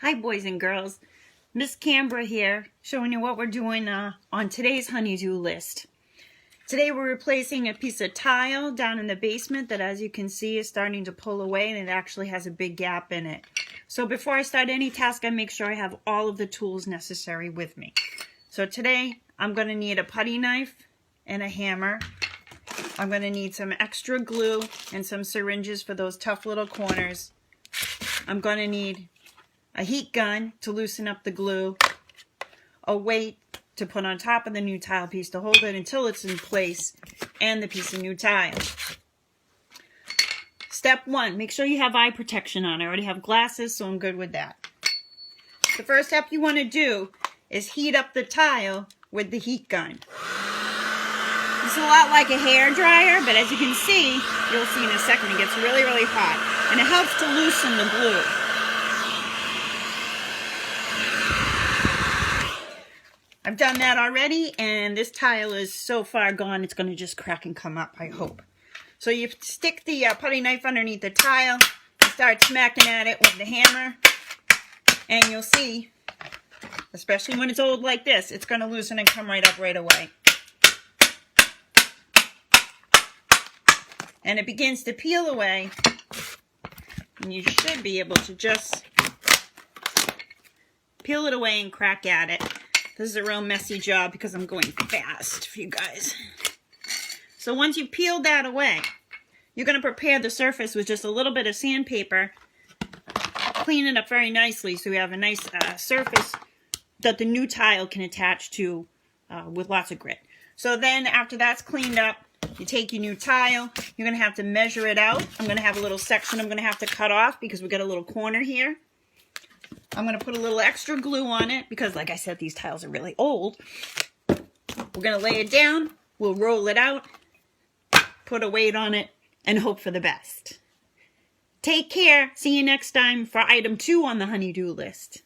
Hi boys and girls, Miss Cambra here, showing you what we're doing on today's honeydew list. Today we're replacing a piece of tile down in the basement that, as you can see, is starting to pull away, and it actually has a big gap in it. So before I start any task, I make sure I have all of the tools necessary with me. So today I'm going to need a putty knife and a hammer. I'm going to need some extra glue and some syringes for those tough little corners. I'm going to need a heat gun to loosen up the glue, a weight to put on top of the new tile piece to hold it until it's in place, and the piece of new tile. Step 1, make sure you have eye protection on. I already have glasses, so I'm good with that. The first step you want to do is heat up the tile with the heat gun. This is a lot like a hair dryer, but as you can see, you'll see in a second, it gets really, really hot, and it helps to loosen the glue. I've done that already, and this tile is so far gone, it's going to just crack and come up, I hope. So you stick the putty knife underneath the tile, and start smacking at it with the hammer, and you'll see, especially when it's old like this, it's going to loosen and come right up right away. And it begins to peel away, and you should be able to just peel it away and crack at it. This is a real messy job because I'm going fast for you guys. So once you peel that away, you're going to prepare the surface with just a little bit of sandpaper. Clean it up very nicely so you have a nice surface that the new tile can attach to with lots of grit. So then after that's cleaned up, you take your new tile. You're going to have to measure it out. I'm going to have a little section I'm going to have to cut off because we've got a little corner here. I'm going to put a little extra glue on it because, like I said, these tiles are really old. We're going to lay it down. We'll roll it out, put a weight on it, and hope for the best. Take care. See you next time for item 2 on the honeydew list.